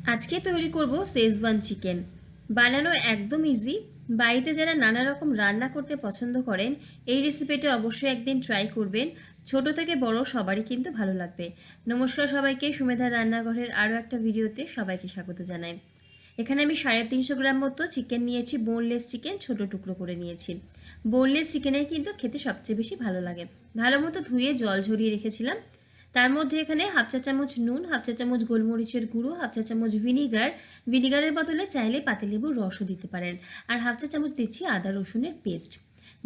আজকে তৈরি করব শেজওয়ান চিকেন। বানানো একদম ইজি। বাড়িতে যারা নানা রকম রান্না করতে পছন্দ করেন এই রেসিপিটা অবশ্যই একদিন ট্রাই করবেন। ছোট থেকে বড় সবারই কিন্তু ভালো লাগবে। নমস্কার সবাইকে, সুমেধার রান্নাঘরের আরও একটা ভিডিওতে সবাইকে স্বাগত জানাই। এখানে আমি 350 গ্রাম মতো চিকেন নিয়েছি। বোনলেস চিকেন ছোট টুকরো করে নিয়েছি। বোনলেস চিকেনে কিন্তু খেতে সবচেয়ে বেশি ভালো লাগে। ভালো মতো ধুয়ে জল ঝরিয়ে রেখেছিলাম। তার মধ্যে এখানে হাফ চা চামচ নুন, হাফ চা চামচ গোলমরিচের গুঁড়ো, হাফ চা চামচ ভিনিগারের বদলে চাইলে পাতিলেবুর রসও দিতে পারেন, আর হাফ চা চামচ দিচ্ছি আদা রসুনের পেস্ট।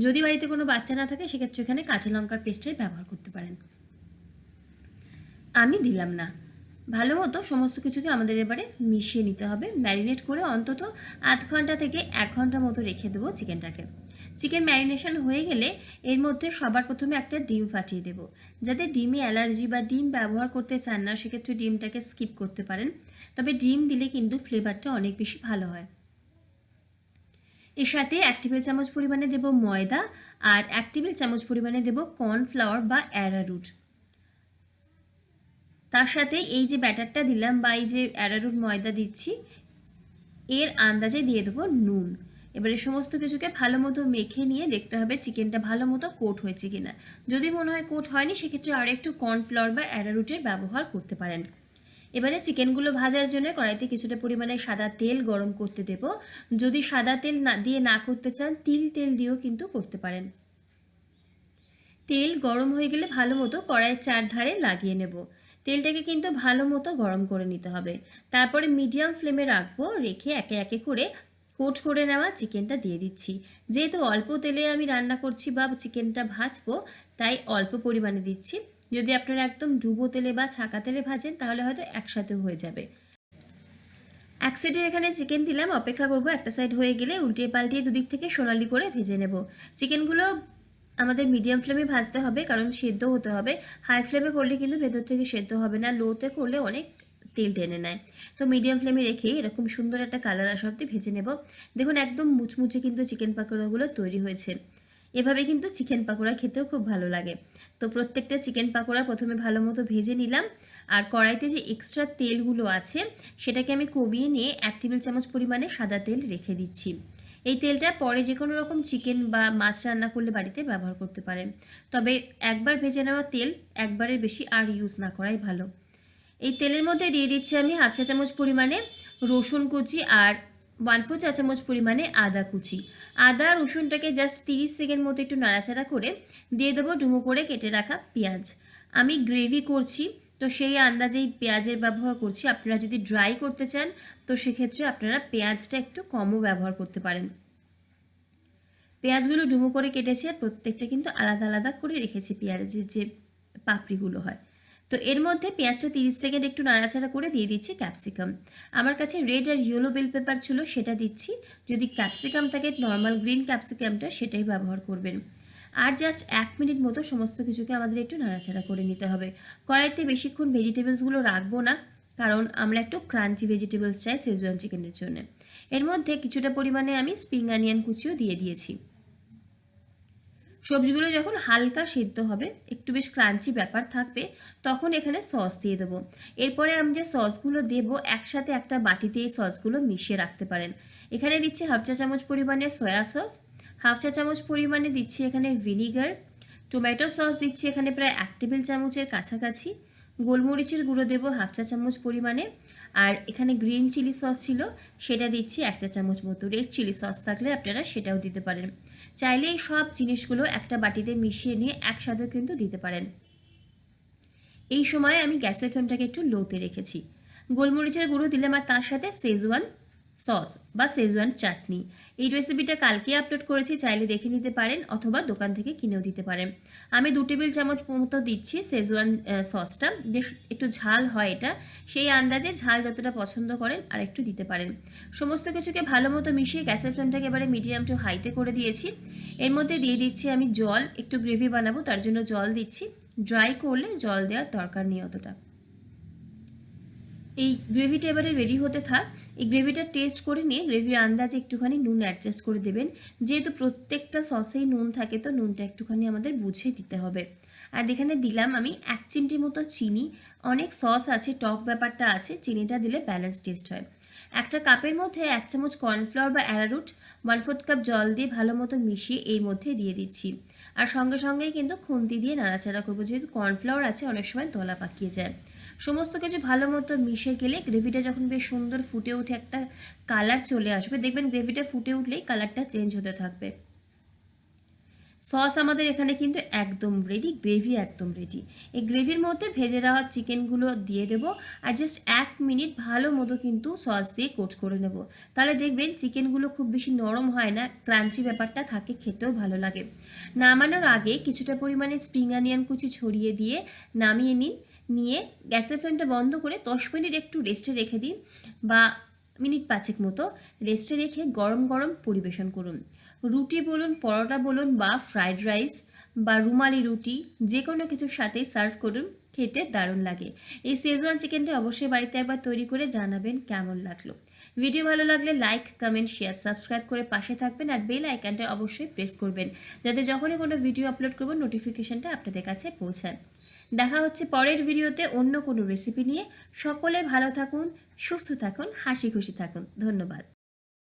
যদি বাড়িতে কোনো বাচ্চা না থাকে সেক্ষেত্রে এখানে কাঁচা লঙ্কার পেস্টের ব্যবহার করতে পারেন। আমি দিলাম না। ভালো মতো সমস্ত কিছুকে আমাদের এবারে মিশিয়ে নিতে হবে। ম্যারিনেট করে অন্তত আধ ঘন্টা থেকে 1 ঘন্টা মতো রেখে দেবো চিকেনটাকে। চিকেন ম্যারিনেশন হয়ে গেলে এর মধ্যে সবার প্রথমে একটা ডিম ফাটিয়ে দেব। যাদের ডিমে অ্যালার্জি বা ডিম ব্যবহার করতে চান না সেক্ষেত্রে ডিমটাকে স্কিপ করতে পারেন, তবে ডিম দিলে কিন্তু ফ্লেভারটা অনেক বেশি ভালো হয়। এর সাথে 1 টেবিল চামচ পরিমাণে দেব ময়দা, আর 1 টেবিল চামচ পরিমাণে দেব কর্নফ্লাওয়ার বা অ্যারারুট। তার সাথে এই যে ব্যাটারটা দিলাম বা এই যে অ্যারারুট ময়দা দিচ্ছি, এর আন্দাজে দিয়ে দেবো নুন। এবারে সমস্ত কিছুকে ভালো মতো মেখে নিয়ে দেখতে হবে চিকেনটা ভালো মতো কোট হয়েছে কিনা। যদি মনে হয় কোট হয়নি সেক্ষেত্রে আর একটু কর্নফ্লাওয়ার বা অ্যারারুটের ব্যবহার করতে পারেন। এবারে চিকেনগুলো ভাজার জন্য কড়াইতে কিছুটা পরিমাণে সাদা তেল গরম করতে দেব। যদি সাদা তেল না দিয়ে না করতে চান তিল তেল দিয়েও কিন্তু করতে পারেন। তেল গরম হয়ে গেলে ভালো মতো কড়াইয়ের চারধারে লাগিয়ে নেব। তেলটাকে কিন্তু ভালো মতো গরম করে নিতে হবে। তারপরে মিডিয়াম ফ্লেমে রাখবো, রেখে একে একে করে কোট করে নেওয়া চিকেনটা দিয়ে দিচ্ছি। যেহেতু অল্প তেলে আমি রান্না করছি বা চিকেনটা ভাজবো, তাই অল্প পরিমাণে দিচ্ছি। যদি আপনারা একদম ডুবো তেলে বা ছাকা তেলে ভাজেন তাহলে হয়তো একসাথে হয়ে যাবে। এক সাইডের এখানে চিকেন দিলাম, অপেক্ষা করব একটা সাইড হয়ে গেলে উল্টিয়ে পাল্টিয়ে দুদিক থেকে সোনালি করে ভেজে নেব। চিকেনগুলো আমাদের মিডিয়াম ফ্লেমে ভাজতে হবে, কারণ সেদ্ধ হতে হবে। হাই ফ্লেমে করলে কিন্তু ভেতর থেকে সেদ্ধ হবে না, লোতে করলে অনেক তেল টেনে নেয়। তো মিডিয়াম ফ্লেমে রেখে এরকম সুন্দর একটা কালার আসা অবধি ভেজে নেব। দেখুন একদম মুচমুচে কিন্তু চিকেন পাকোড়াগুলো তৈরি হয়েছে। এভাবে কিন্তু চিকেন পাকোড়া খেতেও খুব ভালো লাগে। তো প্রত্যেকটা চিকেন পাকোড়া প্রথমে ভালো মতো ভেজে নিলাম, আর কড়াইতে যে এক্সট্রা তেলগুলো আছে সেটাকে আমি কমিয়ে নিয়ে 1 টেবিল চামচ পরিমাণে সাদা তেল রেখে দিচ্ছি। এই তেলটা পরে যে কোনো রকম চিকেন বা মাছ রান্না করলে বাড়িতে ব্যবহার করতে পারেন, তবে একবার ভেজে নেওয়া তেল একবারের বেশি আর ইউজ না করাই ভালো। এই তেলের মধ্যে দিয়ে দিচ্ছি আমি হাফ চা চামচ পরিমাণে রসুন কুচি আর 1/4 চা চামচ পরিমাণে আদা কুচি। আদা রসুনটাকে জাস্ট 30 সেকেন্ড মতো একটু নাড়াচাড়া করে দিয়ে দেবো ডুমো করে কেটে রাখা পেঁয়াজ। আমি গ্রেভি করছি, তো সেই আন্দাজেই পেঁয়াজের ব্যবহার করছি। আপনারা যদি ড্রাই করতে চান তো সেক্ষেত্রে আপনারা পেঁয়াজটা একটু কমও ব্যবহার করতে পারেন। পেঁয়াজগুলো ডুমো করে কেটেছি, আর প্রত্যেকটা কিন্তু আলাদা আলাদা করে রেখেছি পেঁয়াজের যে পাপড়িগুলো হয়। তো এর মধ্যে পেঁয়াজটা 30 সেকেন্ড একটু নাড়াচাড়া করে দিয়ে দিচ্ছি ক্যাপসিকাম। আমার কাছে রেড আর ইয়েলো বেল পেপার ছিল, সেটা দিচ্ছি। যদি ক্যাপসিকাম থাকে নর্মাল গ্রিন ক্যাপসিকামটা সেটাই ব্যবহার করবেন। আর জাস্ট 1 মিনিট মতো সমস্ত কিছুকে আমাদের একটু নাড়াচাড়া করে নিতে হবে। কড়াইতে বেশিক্ষণ ভেজিটেবলসগুলো রাখবো না, কারণ আমরা একটু ক্রাঞ্চি ভেজিটেবলস চাই শেজওয়ান চিকেনের জন্য। এর মধ্যে কিছুটা পরিমাণে আমি স্প্রিং অনিয়ন কুচিও দিয়ে দিয়েছি। সবজিগুলো যখন হালকা সেদ্ধ হবে, একটু বেশ ক্রাঞ্চি ব্যাপার থাকবে, তখন এখানে সস দিয়ে দেবো। এরপরে আমি যে সসগুলো দেবো একসাথে একটা বাটিতে এই সসগুলো মিশিয়ে রাখতে পারেন। এখানে দিচ্ছি হাফ চা চামচ পরিমাণে সয়া সস, হাফ চা চামচ পরিমাণে দিচ্ছি এখানে ভিনিগার, টমেটো সস দিচ্ছি এখানে প্রায় 1 টেবিল চামচের কাছাকাছি, গোলমরিচের গুঁড়ো দেবো হাফ চা চামচ পরিমাণে, আর এখানে গ্রিন চিলি সস ছিল সেটা দিচ্ছি 1 চা চামচ মতো। রেড চিলি সস থাকলে আপনারা সেটাও দিতে পারেন। চাইলে এই সব জিনিসগুলো একটা বাটিতে মিশিয়ে নিয়ে একসাথে কিন্তু দিতে পারেন। এই সময় আমি গ্যাসের ফ্লেমটাকে একটু লোতে রেখেছি। গোলমরিচের গুঁড়ো দিলাম, আর তার সাথে শেজওয়ান সস বা শেজওয়ান চাটনি। এই রেসিপিটা কালকে আপলোড করেছি, চাইলে দেখে নিতে পারেন, অথবা দোকান থেকে কিনেও দিতে পারেন। আমি 2 টেবিল চামচ মতো দিচ্ছি শেজওয়ান সসটা। বেশ একটু ঝাল হয় এটা, সেই আন্দাজে ঝাল যতটা পছন্দ করেন আর একটু দিতে পারেন। সমস্ত কিছুকে ভালো মতো মিশিয়ে গ্যাসের ফ্লেমটাকে এবারে মিডিয়াম টু হাইতে করে দিয়েছি। এর মধ্যে দিয়ে দিচ্ছি আমি জল, একটু গ্রেভি বানাবো তার জন্য জল দিচ্ছি। ড্রাই করলে জল দেওয়ার দরকার নেই অতটা। এই গ্রেভিটা এবারে রেডি হতে থাক। এই গ্রেভিটা টেস্ট করে নিয়ে গ্রেভির আন্দাজে একটুখানি নুন অ্যাডজাস্ট করে দেবেন। যেহেতু প্রত্যেকটা সসেই নুন থাকে, তো নুনটা একটুখানি আমাদের বুঝে দিতে হবে। আর এখানে দিলাম আমি 1 চিমটি মতো চিনি। অনেক সস আছে, টক ব্যাপারটা আছে, চিনিটা দিলে ব্যালেন্স টেস্ট হয়। একটা কাপের মধ্যে 1 চামচ কর্নফ্লাওয়ার বা অ্যারারুট 1/4 কাপ জল দিয়ে ভালো মতো মিশিয়ে এর মধ্যে দিয়ে দিচ্ছি। আর সঙ্গে সঙ্গেই কিন্তু খুন্তি দিয়ে নাড়াচাড়া করবো, যেহেতু কর্নফ্লাওয়ার আছে অনেক সময় দলা পাকিয়ে যায়। সমস্ত কিছু ভালো মতো মিশে গেলে গ্রেভিটা যখন বেশ সুন্দর ফুটে উঠে একটা কালার চলে আসবে, দেখবেন গ্রেভিটা ফুটে উঠলেই কালারটা চেঞ্জ হতে থাকবে। সস আমাদের এখানে কিন্তু একদম রেডি, গ্রেভি একদম রেডি। এই গ্রেভির মধ্যে ভেজে রাখা চিকেনগুলো দিয়ে দেবো, আর জাস্ট 1 মিনিট ভালো মতো কিন্তু সস দিয়ে কোট করে নেব। তাহলে দেখবেন চিকেনগুলো খুব বেশি নরম হয় না, ক্রাঞ্চি ব্যাপারটা থাকে, খেতেও ভালো লাগে। নামানোর আগে কিছুটা পরিমাণে স্প্রিং অনিয়ন কুচি ছড়িয়ে দিয়ে নামিয়ে নিন। নিয়ে গ্যাসের ফ্লেমটা বন্ধ করে 10 মিনিট একটু রেস্টে রেখে দিন, বা মিনিট 5 মতো রেস্টে রেখে গরম গরম পরিবেশন করুন। রুটি বলুন, পরোটা বলুন, বা ফ্রাইড রাইস বা রুমালি রুটি, যে কোনো কিছুর সাথেই সার্ভ করুন, খেতে দারুণ লাগে। এই শেজওয়ান চিকেনটা অবশ্যই বাড়িতে একবার তৈরি করে জানাবেন কেমন লাগলো। ভিডিও ভালো লাগলে লাইক, কমেন্ট, শেয়ার, সাবস্ক্রাইব করে পাশে থাকবেন, আর বেল আইকনটা অবশ্যই প্রেস করবেন, যাতে যখনই কোনো ভিডিও আপলোড করব নোটিফিকেশনটা আপনাদের কাছে পৌঁছায়। দেখা হচ্ছে পরের ভিডিওতে অন্য কোনো রেসিপি নিয়ে। সকলে ভালো থাকুন, সুস্থ থাকুন, হাসি খুশি থাকুন। ধন্যবাদ।